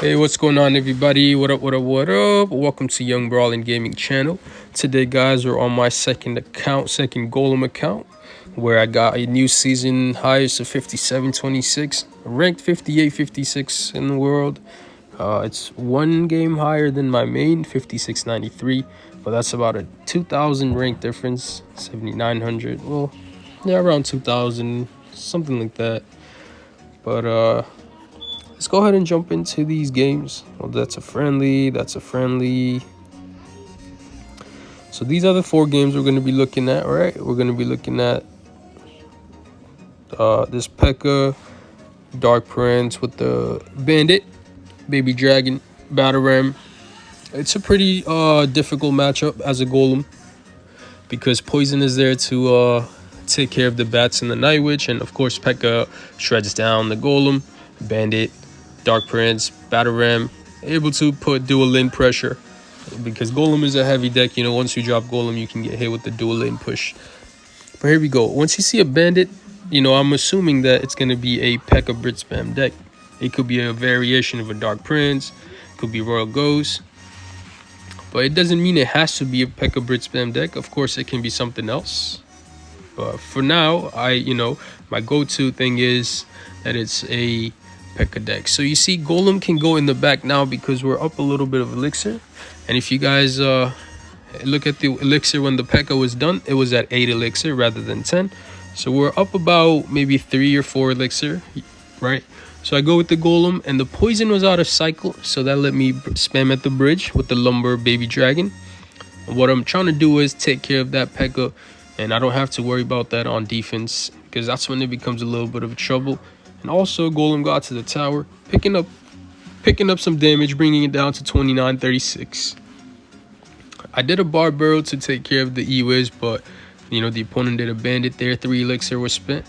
Hey, what's going on, everybody? What up, what up, what up? Welcome to Young Brawling Gaming channel. Today, guys, we're on my second Golem account, where I got a new season highest of 5726, ranked 5856 in the world. It's one game higher than my main, 5693, but that's about a 2,000 rank difference, 7,900. Well, yeah, around 2,000, something like that. But let's go ahead and jump into these games. Well, that's a friendly. So these are the 4 games we're going to be looking at, right? We're going to be looking at this P.E.K.K.A, Dark Prince with the Bandit, Baby Dragon, Battle Ram. It's a pretty difficult matchup as a Golem because Poison is there to take care of the Bats and the Night Witch, and of course P.E.K.K.A shreds down the Golem, Bandit, Dark Prince, Battle Ram, able to put dual lane pressure because Golem is a heavy deck. You know, once you drop Golem, you can get hit with the dual lane push. But here we go. Once you see a Bandit, you know, I'm assuming that it's going to be a P.E.K.K.A Brit Spam deck. It could be a variation of a Dark Prince, could be Royal Ghost, but it doesn't mean it has to be a P.E.K.K.A Brit Spam deck. Of course, it can be something else. But for now, my go-to thing is that it's a P.E.K.K.A deck. So you see Golem can go in the back now because we're up a little bit of elixir. And if you guys look at the elixir when the P.E.K.K.A was done, it was at 8 elixir rather than 10. So we're up about maybe 3 or 4 elixir, right? So I go with the Golem, and the Poison was out of cycle, so that let me spam at the bridge with the Lumber Baby Dragon. And what I'm trying to do is take care of that P.E.K.K.A, and I don't have to worry about that on defense because that's when it becomes a little bit of trouble. And also, Golem got to the tower, picking up some damage, bringing it down to 2936. I did a bar barrel to take care of the E-Wiz, but you know the opponent did a Bandit there. 3 elixir was spent,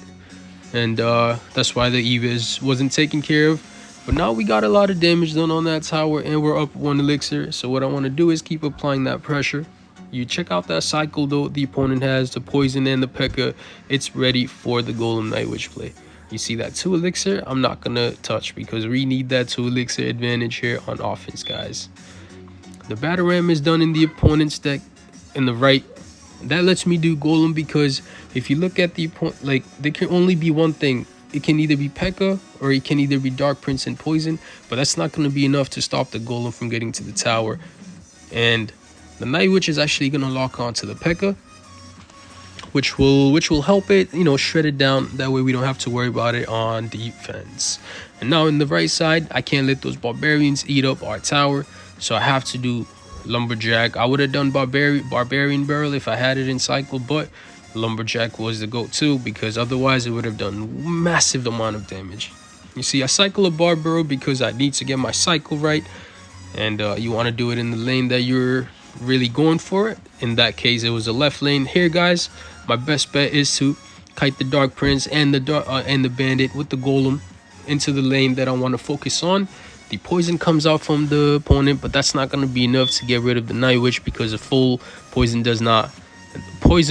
and that's why the E-Wiz wasn't taken care of. But now we got a lot of damage done on that tower, and we're up 1 elixir. So what I want to do is keep applying that pressure. You check out that cycle though the opponent has, the Poison and the P.E.K.K.A. It's ready for the Golem Night Witch play. You see that 2 elixir, I'm not gonna touch because we need that 2 elixir advantage here on offense, guys. The Battle Ram is done in the opponent's deck in the right. That lets me do Golem because if you look at the opponent, like, there can only be one thing. It can either be P.E.K.K.A or it can either be Dark Prince and Poison, but that's not going to be enough to stop the Golem from getting to the tower. And the Night Witch is actually going to lock onto the P.E.K.K.A, which will help it, you know, shred it down. That way we don't have to worry about it on defense. And now in the right side, I can't let those barbarians eat up our tower, so I have to do Lumberjack. I would have done barbarian barrel if I had it in cycle, but Lumberjack was the go-to because otherwise it would have done massive amount of damage. You see, I cycle a bar barrel because I need to get my cycle right, and you want to do it in the lane that you're really going for it. In that case, it was a left lane. Here, guys, my best bet is to kite the Dark Prince and the Bandit with the Golem into the lane that I want to focus on. The Poison comes out from the opponent, but that's not going to be enough to get rid of the Night Witch because a full Poison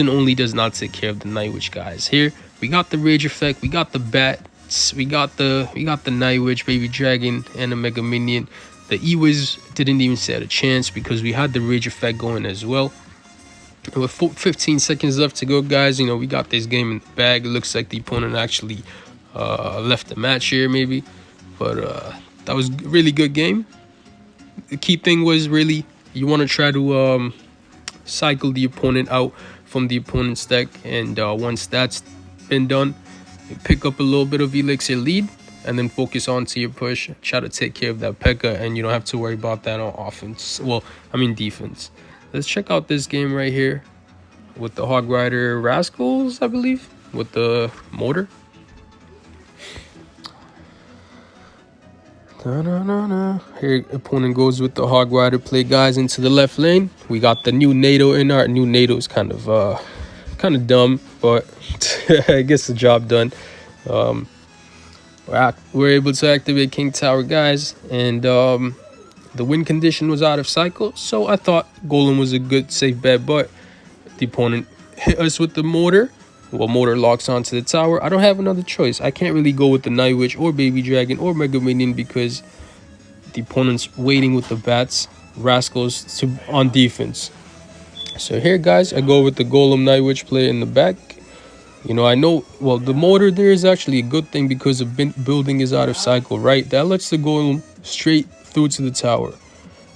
only does not take care of the Night Witch, guys. Here we got the Rage effect, we got the Bats, we got the Night Witch, Baby Dragon, and a Mega Minion. The E-Wiz didn't even stand a chance because we had the Rage effect going as well. And with 15 seconds left to go, guys, you know, we got this game in the bag. It looks like the opponent actually left the match here, maybe, but that was a really good game. The key thing was really you want to try to cycle the opponent out from the opponent's deck, and once that's been done, you pick up a little bit of elixir lead and then focus on to your push. Try to take care of that P.E.K.K.A, and you don't have to worry about that on offense. Well, I mean defense. Let's check out this game right here with the Hog Rider Rascals, I believe, with the motor. Here, opponent goes with the Hog Rider play, guys, into the left lane. We got the new NATO in our new NATO is kind of dumb, but I guess the job done. We're able to activate King Tower, guys, and the win condition was out of cycle, so I thought Golem was a good safe bet, but the opponent hit us with the motor. Well, motor locks onto the tower. I don't have another choice. I can't really go with the Night Witch or Baby Dragon or Mega Minion because the opponent's waiting with the bats, rascals, to on defense. So here, guys, I go with the Golem Night Witch play in the back. I know, well, the motor there is actually a good thing because the building is out of cycle, right? That lets the Golem straight through to the tower.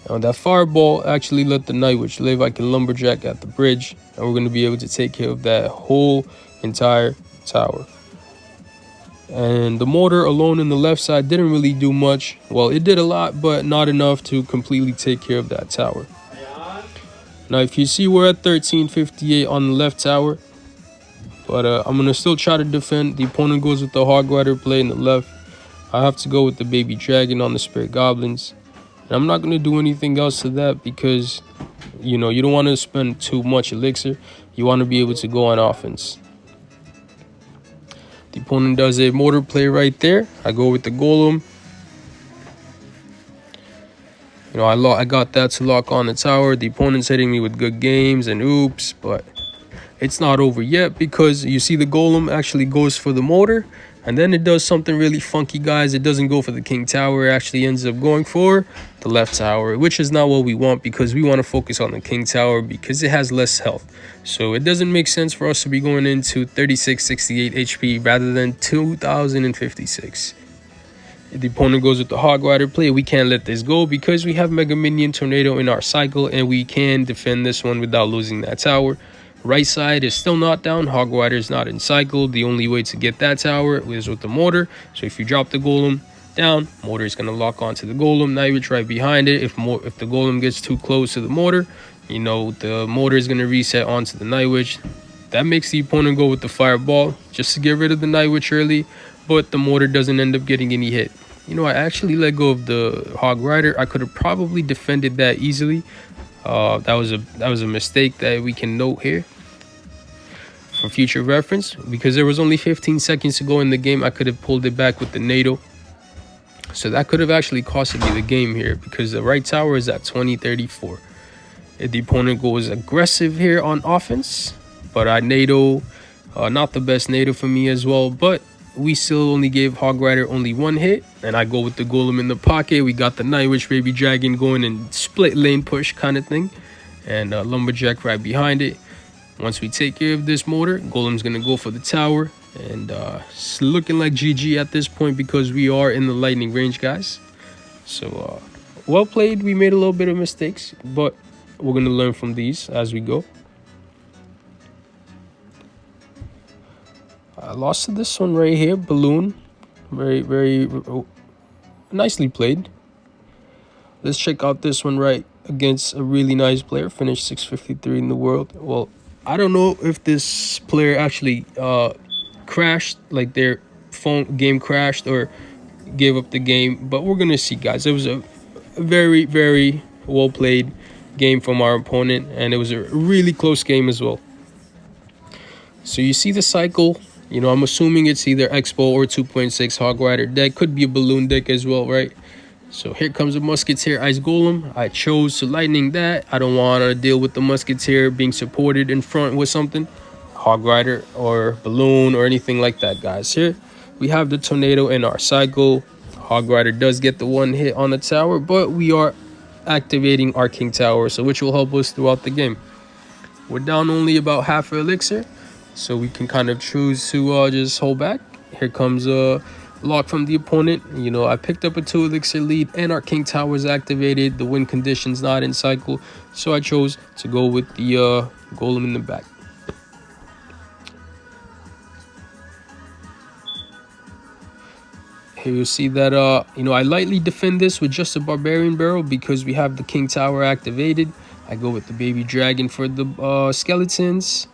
Now, that fireball actually let the Night Witch live. I can lumberjack at the bridge, and we're going to be able to take care of that whole entire tower. And the mortar alone in the left side didn't really do much. Well, it did a lot, but not enough to completely take care of that tower. Now, if you see, we're at 1358 on the left tower. But I'm going to still try to defend. The opponent goes with the Hog Rider play in the left. I have to go with the Baby Dragon on the Spirit Goblins. And I'm not going to do anything else to that because, you don't want to spend too much elixir. You want to be able to go on offense. The opponent does a mortar play right there. I go with the Golem. I got that to lock on the tower. The opponent's hitting me with good games and oops, but it's not over yet because you see the Golem actually goes for the mortar, and then it does something really funky, guys. It doesn't go for the King Tower. It actually ends up going for the left tower, which is not what we want because we want to focus on the King Tower because it has less health. So it doesn't make sense for us to be going into 3668 HP rather than 2056. If the opponent goes with the Hog Rider play, we can't let this go because we have Mega Minion Tornado in our cycle and we can defend this one without losing that tower. Right side is still not down. Hog Rider is not in cycle. The only way to get that tower is with the mortar. So if you drop the Golem down, mortar is going to lock onto the Golem. Night Witch right behind it. If the Golem gets too close to the mortar, the mortar is going to reset onto the Night Witch. That makes the opponent go with the Fireball just to get rid of the Night Witch early. But the mortar doesn't end up getting any hit. I actually let go of the Hog Rider. I could have probably defended that easily. That was a mistake that we can note here for future reference. Because there was only 15 seconds to go in the game, I could have pulled it back with the NATO. So that could have actually costed me the game here because the right tower is at 2034. If the opponent goes aggressive here on offense, but I NATO, not the best NATO for me as well, but we still only gave Hog Rider only one hit, and I go with the Golem in the pocket. We got the Night Witch Baby Dragon going and split lane push kind of thing, and Lumberjack right behind it. Once we take care of this mortar, Golem's gonna go for the tower, and it's looking like GG at this point because we are in the lightning range, guys. So well played. We made a little bit of mistakes, but we're gonna learn from these as we go. I lost to this one right here, Balloon. Very nicely played. Let's check out this one right against a really nice player. Finished 653 in the world. Well, I don't know if this player actually crashed, like their phone game crashed or gave up the game. But we're going to see, guys. It was a very well played game from our opponent. And it was a really close game as well. So you see the cycle. I'm assuming it's either Expo or 2.6 Hog Rider deck. Could be a Balloon deck as well, right? So here comes a Musketeer Ice Golem. I chose to lightning that. I don't want to deal with the Musketeer being supported in front with something. Hog Rider or Balloon or anything like that, guys. Here we have the Tornado in our cycle. Hog Rider does get the one hit on the tower, but we are activating our King Tower, so which will help us throughout the game. We're down only about half our elixir. So we can kind of choose to just hold back. Here comes a lock from the opponent. I picked up a 2 elixir lead and our King Tower is activated. The win condition's not in cycle. So I chose to go with the Golem in the back. Here you'll see that, I lightly defend this with just a Barbarian Barrel because we have the King Tower activated. I go with the Baby Dragon for the skeletons.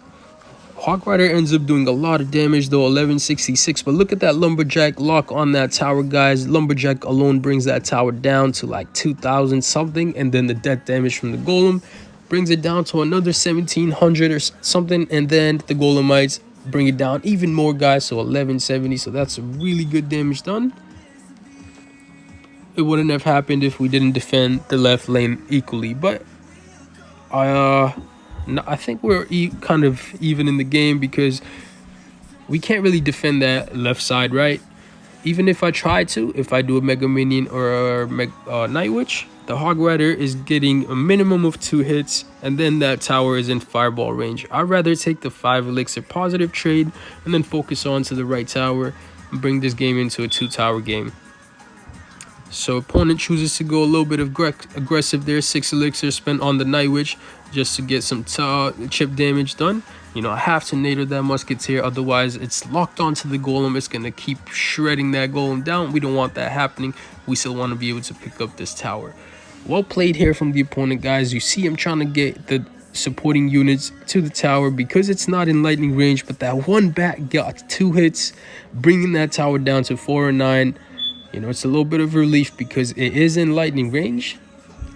Hog Rider ends up doing a lot of damage though, 1166, but look at that Lumberjack lock on that tower, guys. Lumberjack alone brings that tower down to like 2000 something, and then the death damage from the Golem brings it down to another 1700 or something, and then the Golemites bring it down even more, guys, so 1170. So that's a really good damage done. It wouldn't have happened if we didn't defend the left lane equally, but I think we're kind of even in the game because we can't really defend that left side, right? even if I try to, if I do a Mega Minion or a Night Witch, the Hog Rider is getting a minimum of 2 hits, and then that tower is in fireball range. I'd rather take the 5 elixir positive trade and then focus on to the right tower and bring this game into a 2-tower game. So opponent chooses to go a little bit aggressive there. 6 elixir spent on the Night Witch just to get some chip damage done. You know, I have to nader that Musketeer, otherwise it's locked onto the Golem. It's going to keep shredding that Golem down. We don't want that happening. We still want to be able to pick up this tower. Well played here from the opponent, guys. You see him trying to get the supporting units to the tower because it's not in lightning range, but that one bat got 2 hits, bringing that tower down to 4 and 9. You know, it's a little bit of relief because it is in lightning range.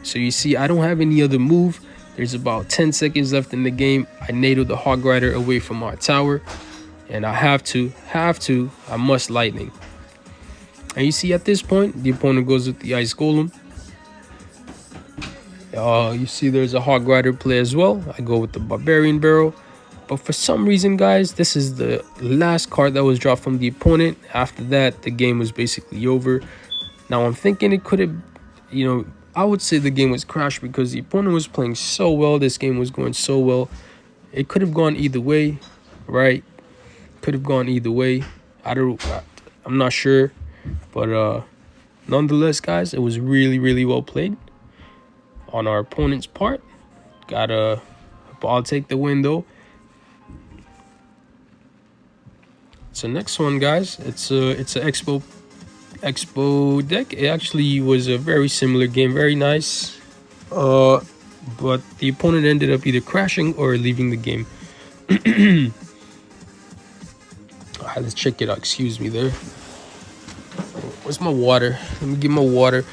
So you see, I don't have any other move. There's about 10 seconds left in the game. I nadered the Hog Rider away from our tower. And I I must lightning. And you see, at this point, the opponent goes with the Ice Golem. You see there's a Hog Rider play as well. I go with the Barbarian Barrel. But for some reason, guys, this is the last card that was dropped from the opponent. After that, the game was basically over. Now, I'm thinking it could have, you know, I would say the game was crashed because the opponent was playing so well. This game was going so well. It could have gone either way, right? Could have gone either way. I'm not sure. But nonetheless, guys, it was really, really well played on our opponent's part. I'll take the win, though. So next one, guys, it's a Expo deck. It actually was a very similar game, very nice. But the opponent ended up either crashing or leaving the game. Alright, let's check it out. Excuse me there. Where's my water? Let me get my water.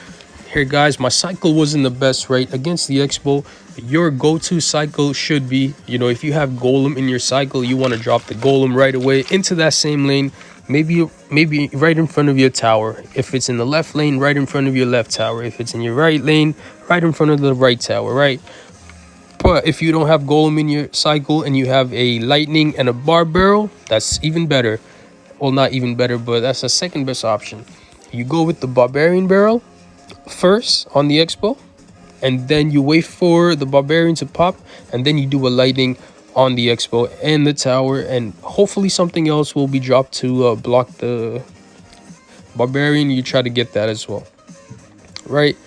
Here, guys, my cycle wasn't the best, right? Against the Expo, your go-to cycle should be, you know, if you have Golem in your cycle, you want to drop the Golem right away into that same lane. Maybe right in front of your tower. If it's in the left lane, right in front of your left tower. If it's in your right lane, right in front of the right tower, right? But if you don't have Golem in your cycle and you have a Lightning and a Bar Barrel, that's even better. Well, not even better, but that's the second best option. You go with the Barbarian Barrel first on the Expo, and then you wait for the Barbarian to pop, and then you do a Lightning on the Expo and the tower, and hopefully something else will be dropped to block the Barbarian. You try to get that as well, right?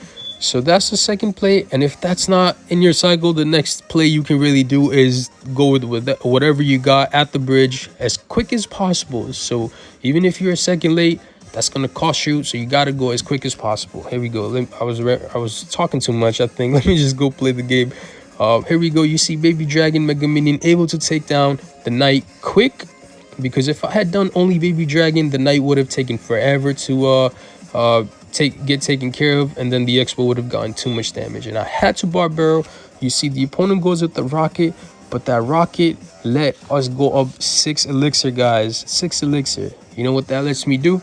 So that's the second play. And if that's not in your cycle, the next play you can really do is go with whatever you got at the bridge as quick as possible. So even if you're a second late, that's gonna cost you, so you gotta go as quick as possible. Here we go. I was talking too much, I think. Let me just go play the game. Here we go. You see Baby Dragon Mega Minion able to take down the Knight quick, because if I had done only Baby Dragon, the Knight would have taken forever to get taken care of, and then the Expo would have gotten too much damage. And I had to Bar Barrel. You see the opponent goes with the Rocket, but that Rocket let us go up 6 elixir, guys. 6 elixir. You know what that lets me do?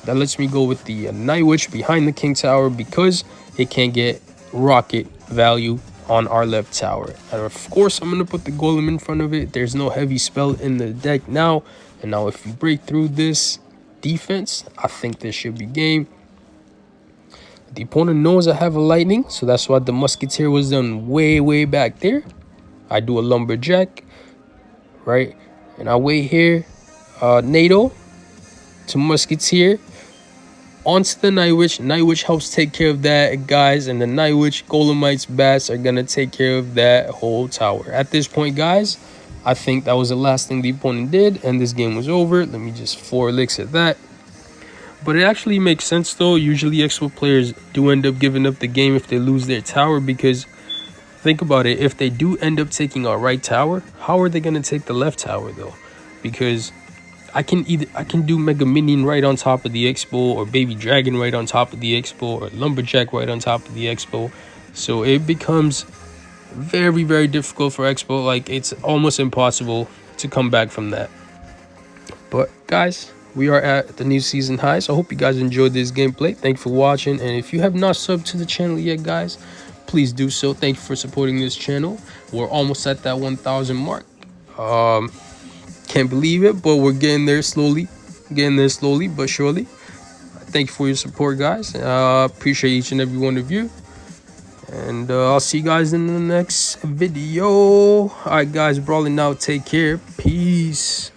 That lets me go with the Night Witch behind the King Tower, because it can't get Rocket value on our left tower. And of course, I'm going to put the Golem in front of it. There's no heavy spell in the deck now. And now if you break through this defense, I think this should be game. The opponent knows I have a Lightning, so that's why the Musketeer was done way back there. I do a Lumberjack, right? And I wait here, NATO to Musketeer onto the Night Witch. Night Witch helps take care of that, guys, and the Night Witch Golemites bats are gonna take care of that whole tower. At this point, guys, I think that was the last thing the opponent did, and this game was over. Let me just 4 elixir that. But it actually makes sense, though. Usually Expo players do end up giving up the game if they lose their tower, because think about it, if they do end up taking our right tower, how are they going to take the left tower, though? Because I can do Mega Minion right on top of the Expo, or Baby Dragon right on top of the Expo, or Lumberjack right on top of the Expo. So it becomes very difficult for Expo. Like, it's almost impossible to come back from that. But guys, we are at the new season high, so I hope you guys enjoyed this gameplay. Thank you for watching, and if you have not subbed to the channel yet, guys, please do so. Thank you for supporting this channel. We're almost at that 1,000 mark. Can't believe it, but we're getting there slowly but surely. thank you for your support, guys. Appreciate each and every one of you. And I'll see you guys in the next video. All right, guys, brawling out. Take care. Peace.